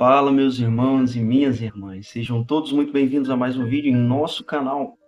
Fala, meus irmãos e minhas irmãs, sejam todos muito bem-vindos a mais um vídeo em nosso canal.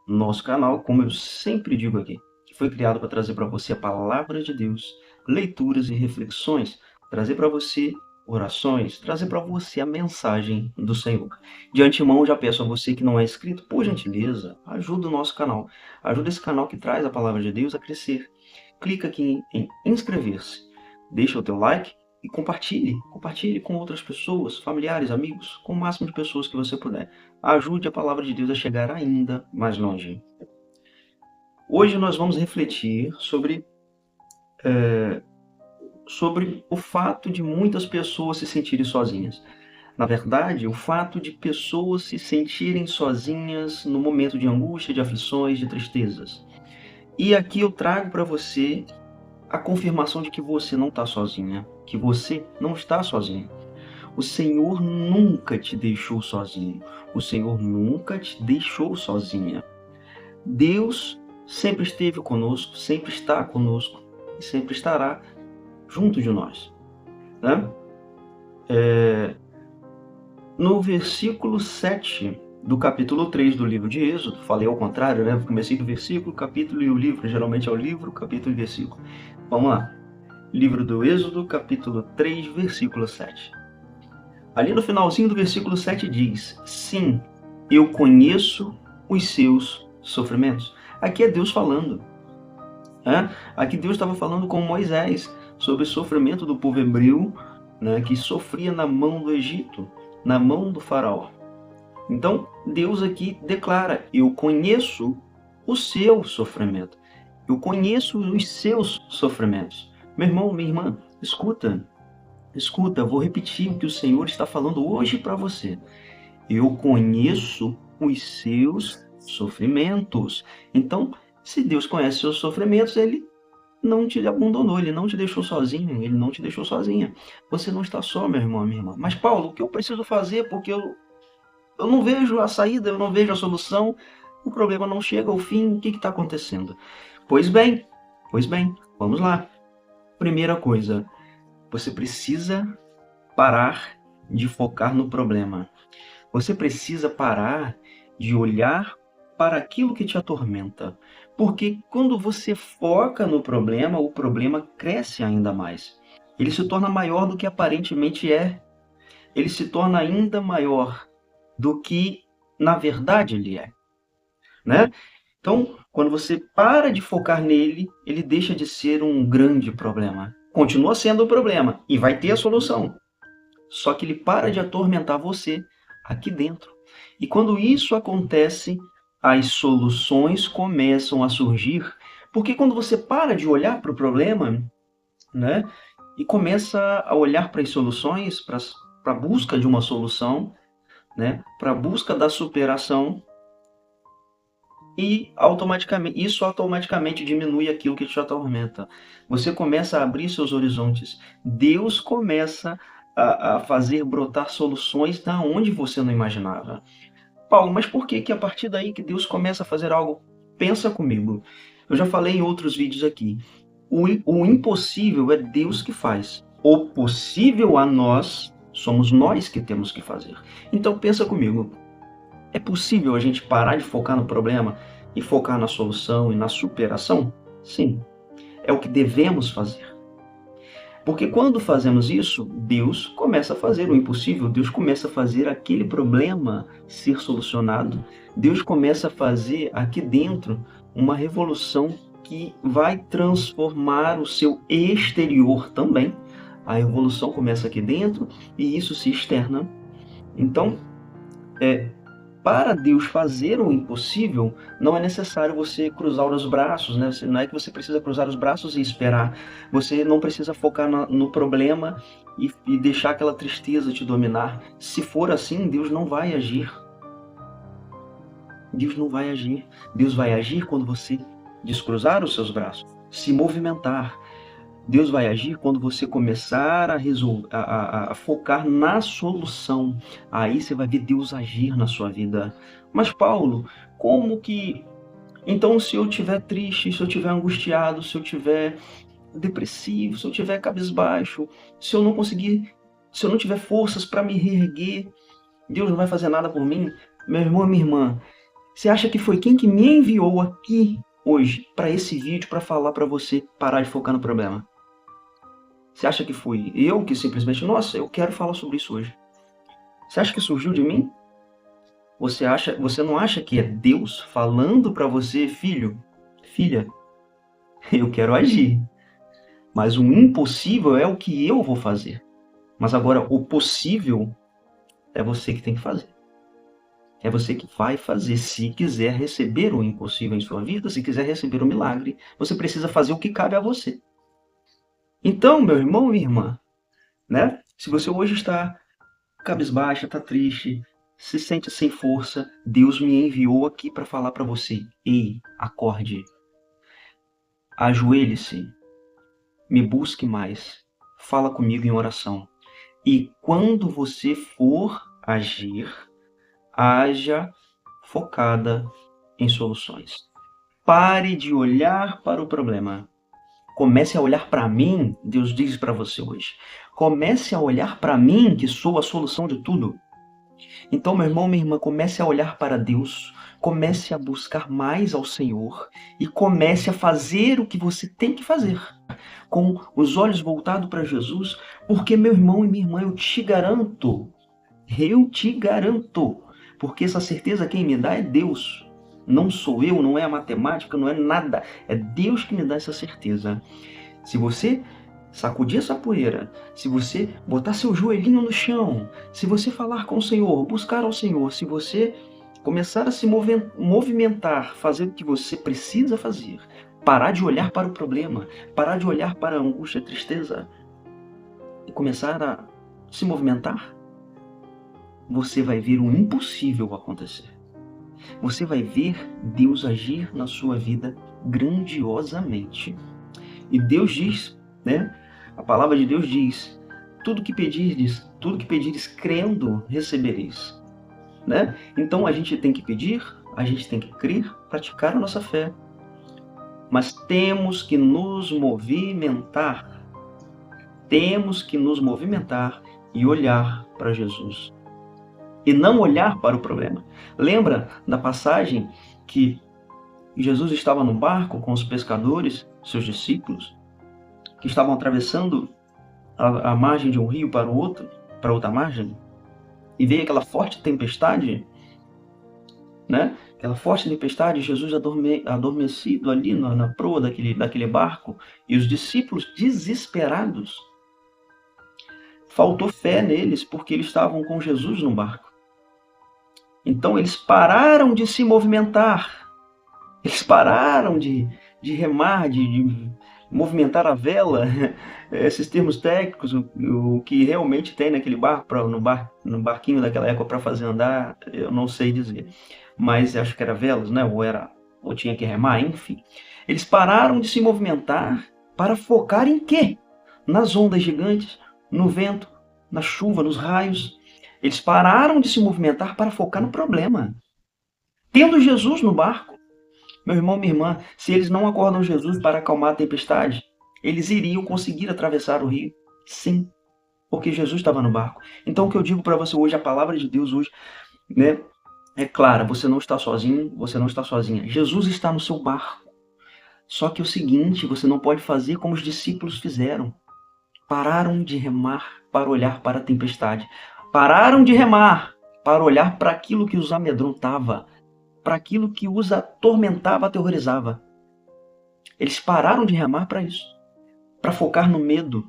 Nosso canal, como eu sempre digo aqui, que foi criado para trazer para você a palavra de Deus, leituras e reflexões, trazer para você orações, trazer para você a mensagem do Senhor. De antemão, já peço a você que não é inscrito, por gentileza, ajuda o nosso canal. Ajuda esse canal que traz a palavra de Deus a crescer. Clica aqui em inscrever-se, deixa o teu like e compartilhe com outras pessoas, familiares, amigos, com o máximo de pessoas que você puder. Ajude a palavra de Deus a chegar ainda mais longe. Hoje nós vamos refletir sobre o fato de muitas pessoas se sentirem sozinhas. Na verdade, o fato de pessoas se sentirem sozinhas no momento de angústia, de aflições, de tristezas. E aqui eu trago para você a confirmação de que você não está sozinha, que você não está sozinho. O Senhor nunca te deixou sozinho. O Senhor nunca te deixou sozinha. Deus sempre esteve conosco, sempre está conosco e sempre estará junto de nós. Né? No versículo 7 do capítulo 3 do livro de Êxodo, falei ao contrário, né? Comecei do versículo, capítulo e o livro. Geralmente é o livro, capítulo e versículo. Vamos lá. Livro do Êxodo, capítulo 3, versículo 7. Ali no finalzinho do versículo 7 diz: sim, eu conheço os seus sofrimentos. Aqui é Deus falando. Aqui Deus estava falando com Moisés sobre o sofrimento do povo hebreu, né, que sofria na mão do Egito, na mão do faraó. Então, Deus aqui declara: eu conheço o seu sofrimento. Eu conheço os seus sofrimentos. Meu irmão, minha irmã, escuta, vou repetir o que o Senhor está falando hoje para você. Eu conheço os seus sofrimentos. Então, se Deus conhece seus sofrimentos, Ele não te abandonou, Ele não te deixou sozinho, Ele não te deixou sozinha. Você não está só, meu irmão, minha irmã. Mas, Paulo, o que eu preciso fazer? Porque eu não vejo a saída, eu não vejo a solução, o problema não chega ao fim, o que está acontecendo? Pois bem, vamos lá. Primeira coisa, você precisa parar de focar no problema. Você precisa parar de olhar para aquilo que te atormenta. Porque quando você foca no problema, o problema cresce ainda mais. Ele se torna maior do que aparentemente é. Ele se torna ainda maior do que na verdade ele é. Né? Então, quando você para de focar nele, ele deixa de ser um grande problema. Continua sendo um problema e vai ter a solução. Só que ele para de atormentar você aqui dentro. E quando isso acontece, as soluções começam a surgir. Porque quando você para de olhar para o problema, né, e começa a olhar para as soluções, para a busca de uma solução, né, para a busca da superação, e isso automaticamente diminui aquilo que te atormenta. Você começa a abrir seus horizontes. Deus começa a fazer brotar soluções da onde você não imaginava. Paulo, mas por que a partir daí que Deus começa a fazer algo? Pensa comigo. Eu já falei em outros vídeos aqui. O impossível é Deus que faz. O possível a nós, somos nós que temos que fazer. Então pensa comigo. É possível a gente parar de focar no problema e focar na solução e na superação? Sim. É o que devemos fazer. Porque quando fazemos isso, Deus começa a fazer o impossível, Deus começa a fazer aquele problema ser solucionado, Deus começa a fazer aqui dentro uma revolução que vai transformar o seu exterior também. A evolução começa aqui dentro e isso se externa. Então, para Deus fazer o impossível, não é necessário você cruzar os braços, né? Não é que você precisa cruzar os braços e esperar. Você não precisa focar no problema e deixar aquela tristeza te dominar. Se for assim, Deus não vai agir. Deus não vai agir. Deus vai agir quando você descruzar os seus braços, se movimentar. Deus vai agir quando você começar a focar na solução. Aí você vai ver Deus agir na sua vida. Mas Paulo, como que... Então se eu estiver triste, se eu estiver angustiado, se eu estiver depressivo, se eu estiver cabisbaixo, se eu não conseguir se eu não tiver forças para me reerguer, Deus não vai fazer nada por mim. Meu irmão, minha irmã, você acha que foi quem que me enviou aqui hoje para esse vídeo para falar para você parar de focar no problema? Você acha que fui eu que simplesmente, nossa, eu quero falar sobre isso hoje? Você acha que surgiu de mim? Você não acha que é Deus falando para você, filho, filha, eu quero agir, mas o impossível é o que eu vou fazer. Mas agora o possível é você que tem que fazer. É você que vai fazer. Se quiser receber o impossível em sua vida, se quiser receber o milagre, você precisa fazer o que cabe a você. Então, meu irmão e minha irmã, né? Se você hoje está cabisbaixa, está triste, se sente sem força, Deus me enviou aqui para falar para você. Ei, acorde. Ajoelhe-se. Me busque mais. Fala comigo em oração. E quando você for agir, haja focada em soluções. Pare de olhar para o problema. Comece a olhar para mim, Deus diz para você hoje. Comece a olhar para mim, que sou a solução de tudo. Então, meu irmão, minha irmã, comece a olhar para Deus, comece a buscar mais ao Senhor e comece a fazer o que você tem que fazer, com os olhos voltados para Jesus, porque, meu irmão e minha irmã, eu te garanto, porque essa certeza quem me dá é Deus. Não sou eu, não é a matemática, não é nada. É Deus que me dá essa certeza. Se você sacudir essa poeira, se você botar seu joelhinho no chão, se você falar com o Senhor, buscar ao Senhor, se você começar a se movimentar, fazer o que você precisa fazer, parar de olhar para o problema, parar de olhar para a angústia, a tristeza e começar a se movimentar, você vai ver o impossível acontecer. Você vai ver Deus agir na sua vida grandiosamente. E Deus diz, né? A palavra de Deus diz: tudo que pedires crendo, recebereis. Né? Então a gente tem que pedir, a gente tem que crer, praticar a nossa fé. Mas temos que nos movimentar. Temos que nos movimentar e olhar para Jesus. E não olhar para o problema. Lembra da passagem que Jesus estava no barco com os pescadores, seus discípulos, que estavam atravessando a margem de um rio para outra margem, e veio aquela forte tempestade, né? Aquela forte tempestade, Jesus adormecido ali na proa daquele barco, e os discípulos desesperados. Faltou fé neles porque eles estavam com Jesus no barco. Então eles pararam de se movimentar, eles pararam de remar, de movimentar a vela, esses termos técnicos, o que realmente tem naquele barco, no barquinho daquela época para fazer andar, eu não sei dizer. Mas acho que era velas, né? Ou tinha que remar, enfim. Eles pararam de se movimentar para focar em quê? Nas ondas gigantes, no vento, na chuva, nos raios. Eles pararam de se movimentar para focar no problema. Tendo Jesus no barco, meu irmão, minha irmã, se eles não acordam Jesus para acalmar a tempestade, eles iriam conseguir atravessar o rio. Sim, porque Jesus estava no barco. Então o que eu digo para você hoje, a palavra de Deus hoje, né, é clara, você não está sozinho, você não está sozinha. Jesus está no seu barco. Só que é o seguinte, você não pode fazer como os discípulos fizeram. Pararam de remar para olhar para a tempestade. Pararam de remar para olhar para aquilo que os amedrontava, para aquilo que os atormentava, aterrorizava. Eles pararam de remar para isso, para focar no medo.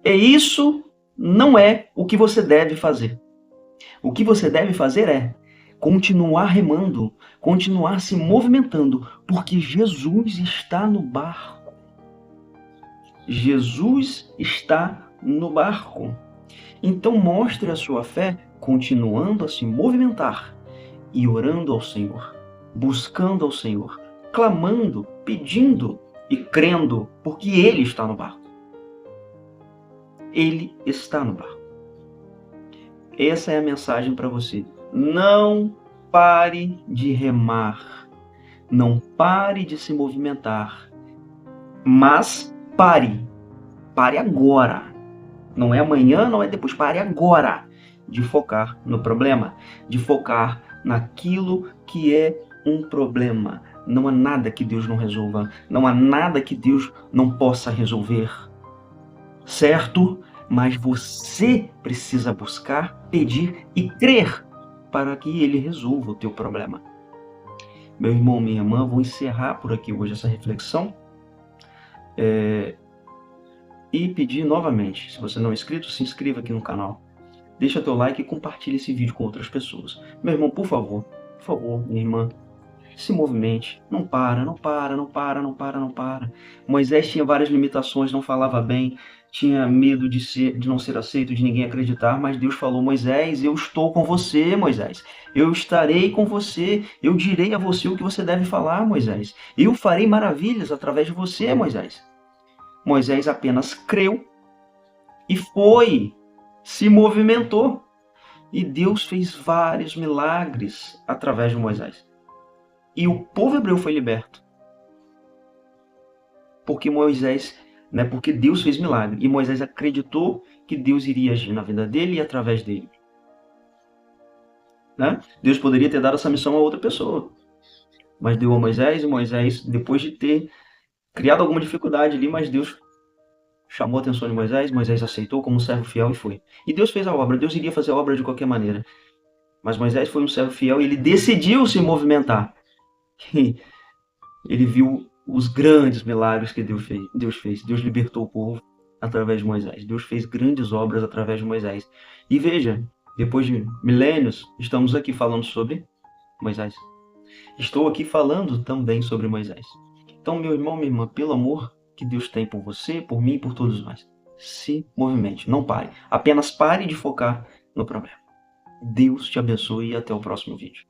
E isso não é o que você deve fazer. O que você deve fazer é continuar remando, continuar se movimentando, porque Jesus está no barco. Jesus está no barco. Então mostre a sua fé continuando a se movimentar e orando ao Senhor, buscando ao Senhor, clamando, pedindo e crendo, porque Ele está no barco. Ele está no barco. Essa é a mensagem para você. Não pare de remar. Não pare de se movimentar. Mas pare. Pare agora. Não é amanhã, não é depois. Pare agora de focar no problema, de focar naquilo que é um problema. Não há nada que Deus não resolva. Não há nada que Deus não possa resolver. Certo? Mas você precisa buscar, pedir e crer para que Ele resolva o teu problema. Meu irmão, minha irmã, vou encerrar por aqui hoje essa reflexão. E pedir novamente, se você não é inscrito, se inscreva aqui no canal. Deixa teu like e compartilhe esse vídeo com outras pessoas. Meu irmão, por favor, minha irmã, se movimente. Não para. Moisés tinha várias limitações, não falava bem, tinha medo de não ser aceito, de ninguém acreditar, mas Deus falou: Moisés, eu estou com você, Moisés. Eu estarei com você. Eu direi a você o que você deve falar, Moisés. Eu farei maravilhas através de você, Moisés. Moisés apenas creu e foi, se movimentou. E Deus fez vários milagres através de Moisés. E o povo hebreu foi liberto. Porque porque Deus fez milagre. E Moisés acreditou que Deus iria agir na vida dele e através dele. Né? Deus poderia ter dado essa missão a outra pessoa. Mas deu a Moisés, e Moisés, depois de ter criado alguma dificuldade ali, mas Deus chamou a atenção de Moisés, Moisés aceitou como um servo fiel e foi. E Deus fez a obra, Deus iria fazer a obra de qualquer maneira. Mas Moisés foi um servo fiel e ele decidiu se movimentar. Ele viu os grandes milagres que Deus fez. Deus libertou o povo através de Moisés. Deus fez grandes obras através de Moisés. E veja, depois de milênios, estamos aqui falando sobre Moisés. Estou aqui falando também sobre Moisés. Então, meu irmão, minha irmã, pelo amor que Deus tem por você, por mim e por todos nós, se movimente, não pare. Apenas pare de focar no problema. Deus te abençoe e até o próximo vídeo.